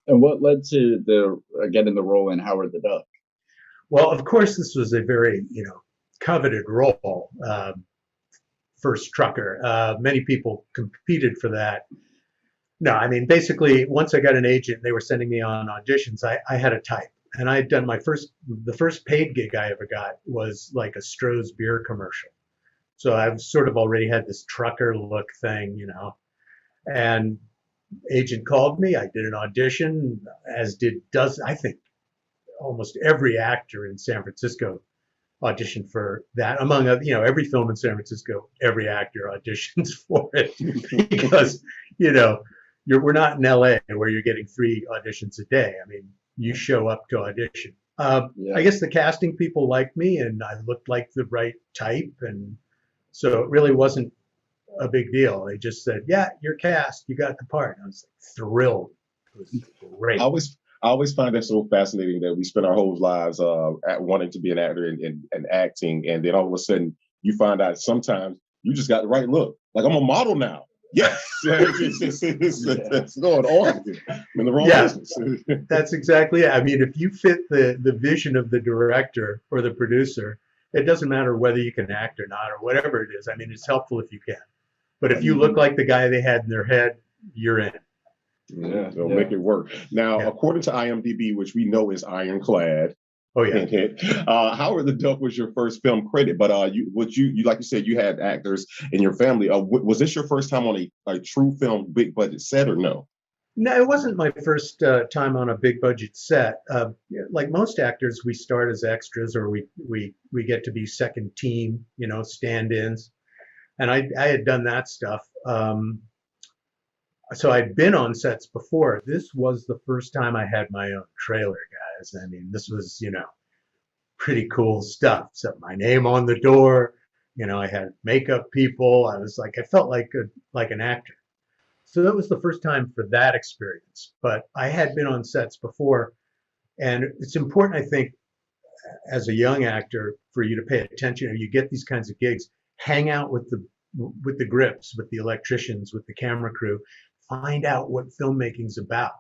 And what led to the getting the role in Howard the Duck? Well, of course, this was a very, coveted role. First trucker. Many people competed for that. No, I mean, basically, once I got an agent, they were sending me on auditions. I had a type, and I had done the first paid gig I ever got was like a Stroh's beer commercial. So I've sort of already had this trucker look thing. And agent called me. I did an audition, as does I think almost every actor in San Francisco auditioned for that. Among other, every film in San Francisco, every actor auditions for it because you know we're not in LA where you're getting 3 auditions a day. I mean, you show up to audition. Yeah. I guess the casting people liked me, and I looked like the right type, and so it really wasn't a big deal. They just said, "Yeah, you're cast. You got the part." And I was like, thrilled. It was great. I always find that so fascinating that we spend our whole lives at wanting to be an actor and acting, and then all of a sudden you find out sometimes you just got the right look. Like, I'm a model now. Yes, it's going on in the wrong business. That's exactly it. I mean, if you fit the vision of the director or the producer, it doesn't matter whether you can act or not or whatever it is. I mean, it's helpful if you can. But if you look like the guy they had in their head, you're in. Yeah, they'll make it work. Now, according to IMDb, which we know is ironclad. Oh yeah. Howard the Duck was your first film credit, but you like you said, you had actors in your family. Was this your first time on a true film big budget set, or no? No, it wasn't my first time on a big budget set. Like most actors, we start as extras, or we get to be second team, stand-ins, and I had done that stuff. So I'd been on sets before. This was the first time I had my own trailer, guys. I mean, this was, pretty cool stuff. So my name on the door, I had makeup people. I felt like an actor. So that was the first time for that experience. But I had been on sets before, and it's important, I think, as a young actor, for you to pay attention. You get these kinds of gigs, hang out with the grips, with the electricians, with the camera crew, find out what filmmaking's about.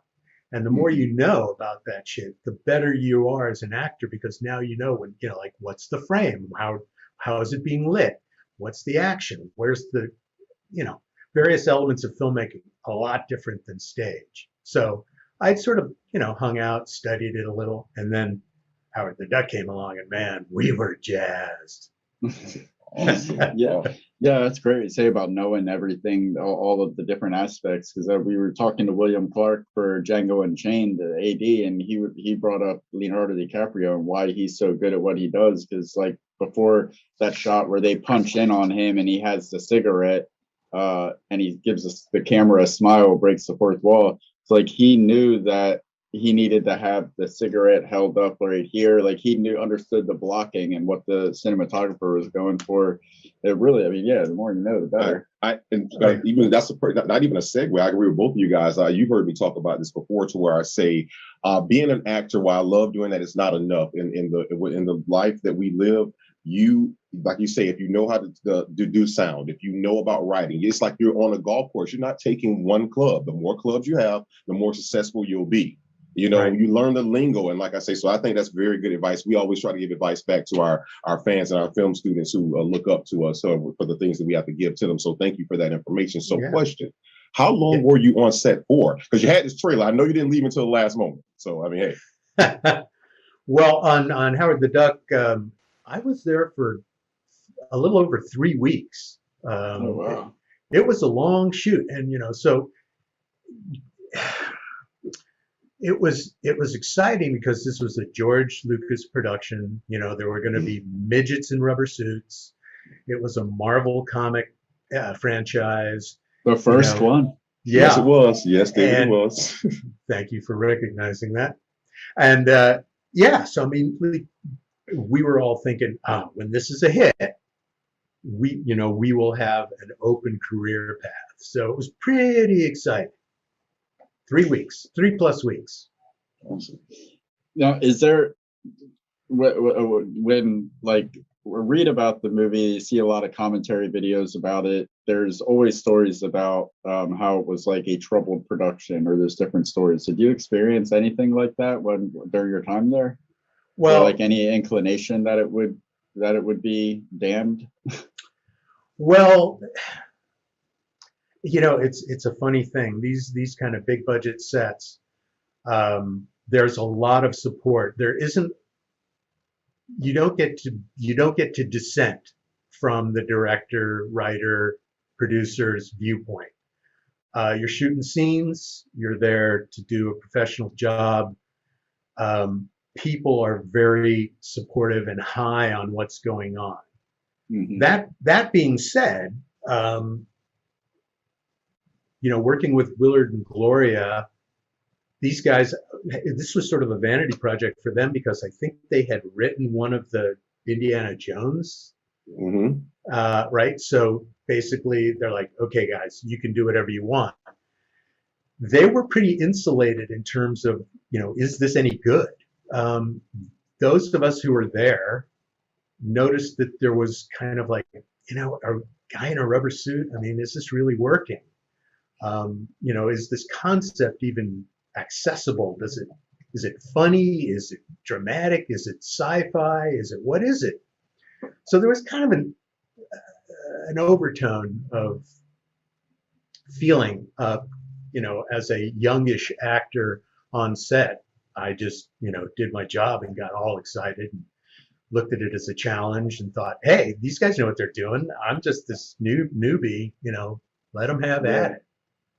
And the more you know about that shit, the better you are as an actor, because now when, like, what's the frame? How is it being lit? What's the action? Where's the, various elements of filmmaking, a lot different than stage. So I'd sort of, hung out, studied it a little, and then Howard the Duck came along, and man, we were jazzed. Awesome. Yeah, that's great to say about knowing everything, all of the different aspects. Because we were talking to William Clark for Django Unchained, the AD, and he brought up Leonardo DiCaprio and why he's so good at what he does. Because like before that shot where they punch in on him and he has the cigarette, and he gives us the camera a smile, breaks the fourth wall. It's like he knew that he needed to have the cigarette held up right here. Like he understood the blocking and what the cinematographer was going for. It really, I mean, the more you know, the better. Even that's not even a segue. I agree with both of you guys. You've heard me talk about this before, to where I say, being an actor, while I love doing that, is not enough in the life that we live. Like you say, if you know how to do sound, if you know about writing, it's like you're on a golf course. You're not taking one club. The more clubs you have, the more successful you'll be. You learn the lingo. And like I say, so I think that's very good advice. We always try to give advice back to our fans and our film students who look up to us for the things that we have to give to them. So thank you for that information. So question, how long were you on set for? Because you had this trailer. I know you didn't leave until the last moment. So, I mean, hey. Well, on Howard the Duck, I was there for a little over 3 weeks. Oh, wow. It was a long shoot. And, so it was exciting because this was a George Lucas production. There were going to be midgets in rubber suits. It was a Marvel comic franchise. The first one. Yeah. Yes, it was. Yes, David, it was. Thank you for recognizing that. And so I mean, we were all thinking, when this is a hit, we will have an open career path. So it was pretty exciting. 3 weeks, 3+ weeks. Awesome. Now, is there, when like we read about the movie, you see a lot of commentary videos about it. there's always stories about how it was like a troubled production, or there's different stories. Did you experience anything like that when during your time there, or like Well, any inclination that it would be damned? well, it's a funny thing. These kind of big budget sets, there's a lot of support. There isn't you don't get to dissent from the director, writer, producer's viewpoint. You're shooting scenes. You're there to do a professional job. People are very supportive and high on what's going on. Mhm. That being said, working with Willard and Gloria, these guys, this was sort of a vanity project for them because I think they had written one of the Indiana Jones, Mm-hmm. right? So basically, they're like, okay, guys, you can do whatever you want. They were pretty insulated in terms of, is this any good? Those of us who were there noticed that there was kind of like, a guy in a rubber suit. I mean, is this really working? Is this concept even accessible? Is it funny? Is it dramatic? Is it sci-fi? What is it? So there was kind of an overtone of feeling, as a youngish actor on set. I just, did my job and got all excited and looked at it as a challenge and thought, hey, these guys know what they're doing. I'm just this newbie, let them have at it.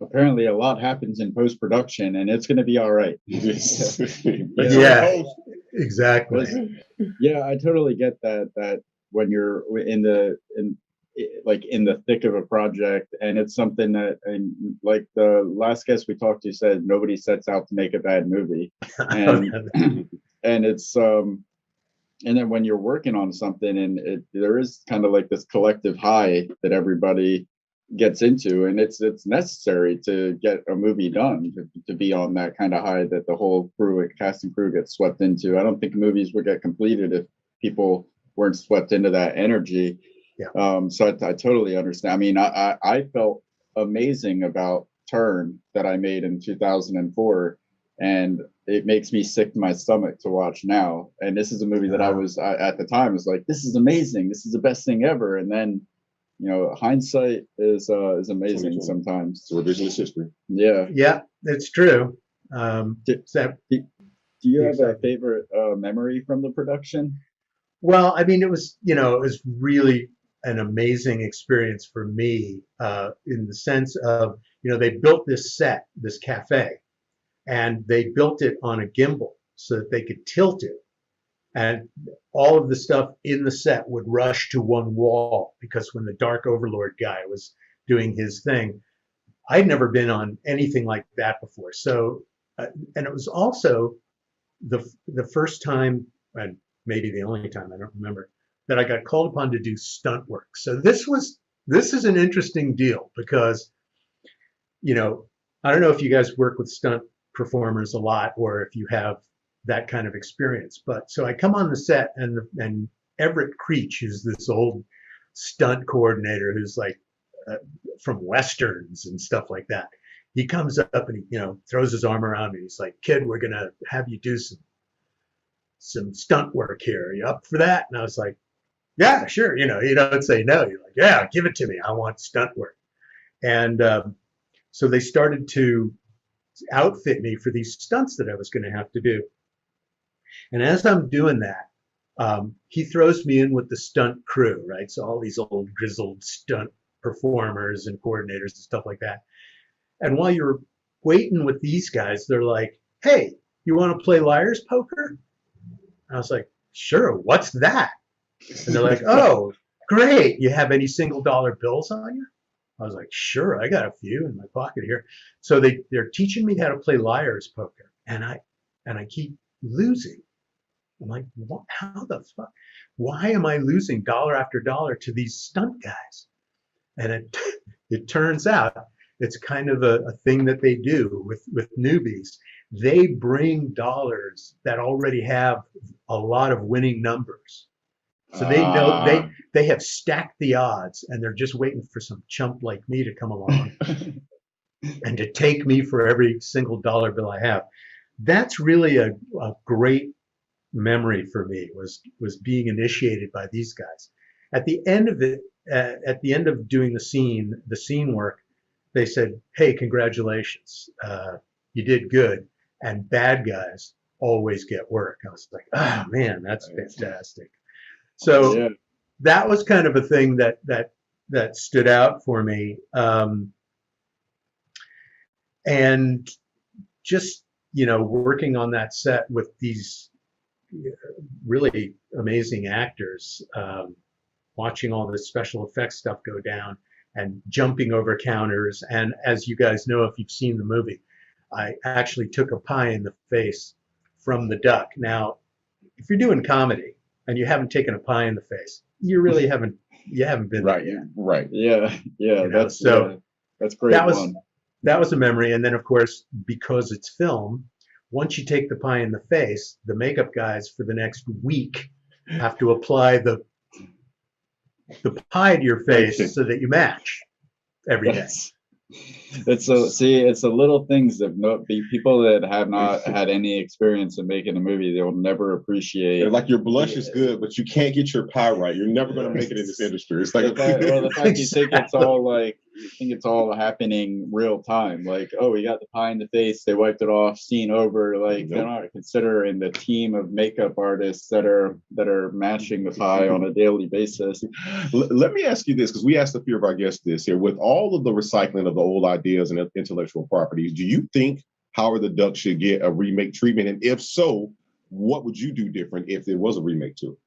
Apparently a lot happens in post-production, and it's going to be all right. Yeah, exactly. Yeah, I totally get that when you're in the thick of a project, and it's something that, and like the last guest we talked to said, nobody sets out to make a bad movie. And and it's and then when you're working on something, and there is kind of like this collective high that everybody gets into, and it's necessary to get a movie done, to be on that kind of high that the whole cast and crew gets swept into. I don't think movies would get completed if people weren't swept into that energy. Yeah. So I totally understand. I mean, I felt amazing about Turn that I made in 2004, and it makes me sick to my stomach to watch now. And this is a movie that I at the time was like, this is amazing, this is the best thing ever. And then hindsight is amazing sometimes. It's revisionist history. Yeah, it's true. Do you have a favorite memory from the production? Well, I mean, it was really an amazing experience for me, in the sense of, they built this set, this cafe, and they built it on a gimbal so that they could tilt it. And all of the stuff in the set would rush to one wall, because when the Dark Overlord guy was doing his thing, I'd never been on anything like that before. So, and it was also the first time, and maybe the only time, I don't remember, that I got called upon to do stunt work. So this is an interesting deal because, I don't know if you guys work with stunt performers a lot, or if you have that kind of experience. But so I come on the set, and Everett Creech, who's this old stunt coordinator who's like from westerns and stuff like that, he comes up and he throws his arm around me. He's like, "Kid, we're gonna have you do some stunt work here. Are you up for that?" And I was like, "Yeah, sure." You don't say no. You're like, "Yeah, give it to me. I want stunt work." And so they started to outfit me for these stunts that I was going to have to do. And as I'm doing that, he throws me in with the stunt crew, right? So all these old grizzled stunt performers and coordinators and stuff like that. And while you're waiting with these guys, they're like, "Hey, you want to play liar's poker?" I was like, "Sure, what's that?" And they're like, "Oh, great. You have any single dollar bills on you?" I was like, "Sure, I got a few in my pocket here." So they're teaching me how to play liar's poker, and I keep losing. I'm like, what? How the fuck? Why am I losing dollar after dollar to these stunt guys? And it turns out it's kind of a thing that they do with newbies. They bring dollars that already have a lot of winning numbers, So they know they have stacked the odds, and they're just waiting for some chump like me to come along and to take me for every single dollar bill I have. That's really a great memory for me, was being initiated by these guys. At the end of it, at the end of doing the scene work, they said, "Hey, congratulations, you did good, and bad guys always get work." I was like, "Oh man, that's fantastic." So Yeah. that was kind of a thing that stood out for me, and just working on that set with these really amazing actors, watching all the special effects stuff go down and jumping over counters. And as you guys know, if you've seen the movie, I actually took a pie in the face from the duck. Now, if you're doing comedy and you haven't taken a pie in the face, you really haven't been Right. there yet. Right. Yeah. That's great. That was a memory. And then of course, because it's film, once you take the pie in the face, the makeup guys for the next week have to apply the pie to your face so that you match every day. It's the little things that people that have not had any experience in making a movie, they'll never appreciate. Like your blush is good, but you can't get your pie right. You're never going to make it in this industry. It's like the fact you think it's all happening real time. Like, oh, we got the pie in the face, they wiped it off, scene over. Like, they're not considering the team of makeup artists that are matching the pie on a daily basis. Let me ask you this, because we asked a few of our guests this here. With all of the recycling of the old ideas and intellectual properties, do you think Howard the Duck should get a remake treatment? And if so, what would you do different if there was a remake to it?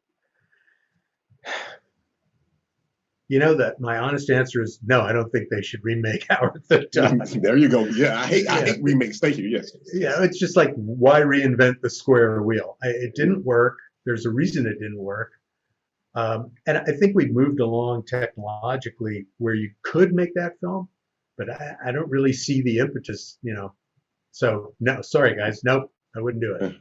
That my honest answer is no. I don't think they should remake Howard the Duck. There you go. Yeah, I hate remakes. Thank you. Yes. Yeah, it's just like, why reinvent the square wheel? It didn't work. There's a reason it didn't work. And I think we've moved along technologically where you could make that film, but I don't really see the impetus. So no, sorry guys, nope, I wouldn't do it.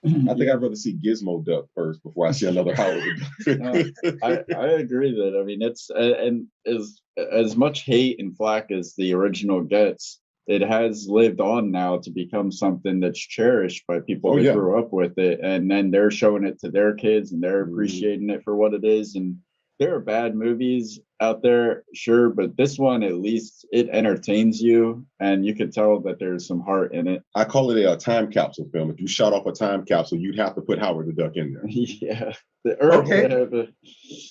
I think I'd rather see Gizmo Duck first before I see another Howard the Duck. I agree that. I mean, it's and as much hate and flack as the original gets, it has lived on now to become something that's cherished by people that grew up with it, and then they're showing it to their kids and they're appreciating it for what it is. And there are bad movies out there, sure, but this one, at least it entertains you and you can tell that there's some heart in it. I call it a time capsule film. If you shot off a time capsule, you'd have to put Howard the Duck in there. Yeah. Okay.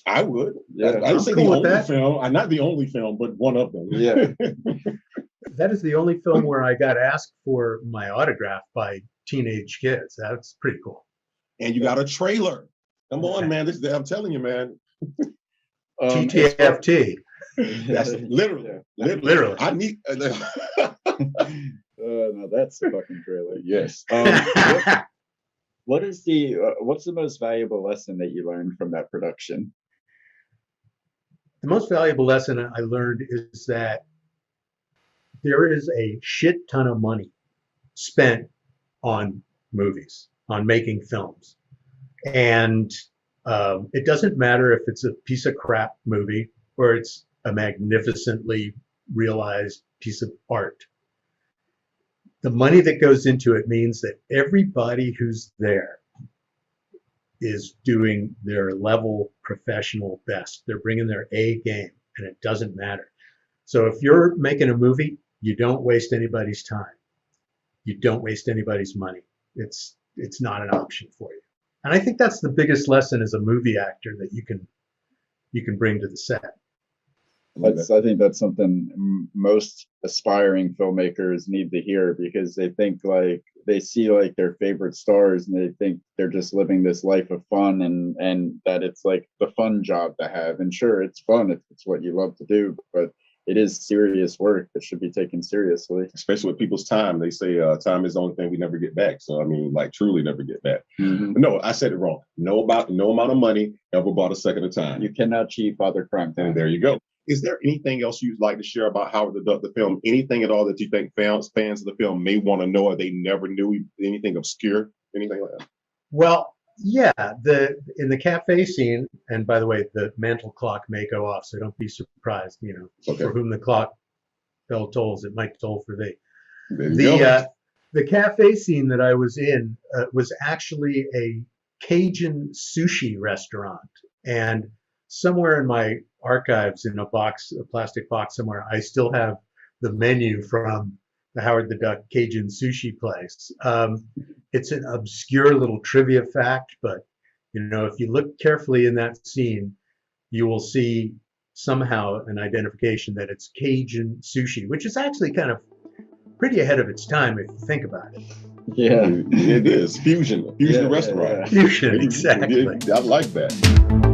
I would. Yeah. I'd say the only film, not the only film, but one of them. Yeah. That is the only film where I got asked for my autograph by teenage kids. That's pretty cool. And you got a trailer. Come on, man. I'm telling you, man. TTFT. That's literally. I need. No, that's the fucking trailer. Yes. What's the most valuable lesson that you learned from that production? The most valuable lesson I learned is that there is a shit ton of money spent on movies, on making films, and it doesn't matter if it's a piece of crap movie or it's a magnificently realized piece of art. The money that goes into it means that everybody who's there is doing their level professional best. They're bringing their A game, and it doesn't matter. So if you're making a movie, you don't waste anybody's time. You don't waste anybody's money. It's not an option for you. And I think that's the biggest lesson as a movie actor that you can bring to the set. I think that's something most aspiring filmmakers need to hear, because they think they see their favorite stars and they think they're just living this life of fun and that it's like the fun job to have. And sure, it's fun if it's what you love to do, but it is serious work that should be taken seriously. Especially with people's time. They say time is the only thing we never get back. So, I mean, truly never get back. Mm-hmm. No, I said it wrong. No amount of money ever bought a second of time. You cannot cheat Father Crime Time. And there you go. Is there anything else you'd like to share about Howard the Duck, the film? Anything at all that you think fans of the film may want to know or they never knew? Anything obscure? Anything like that? Well, Yeah, in the cafe scene, and by the way, the mantle clock may go off, so don't be surprised. Okay. For whom the clock bell tolls, it might toll for thee. There you The go. the cafe scene that I was in was actually a Cajun sushi restaurant, and somewhere in my archives, in a plastic box somewhere, I still have the menu from the Howard the Duck Cajun Sushi place. It's an obscure little trivia fact, but if you look carefully in that scene, you will see somehow an identification that it's Cajun sushi, which is actually kind of pretty ahead of its time if you think about it. Yeah. It is fusion Yeah, restaurant. Fusion, exactly. I like that.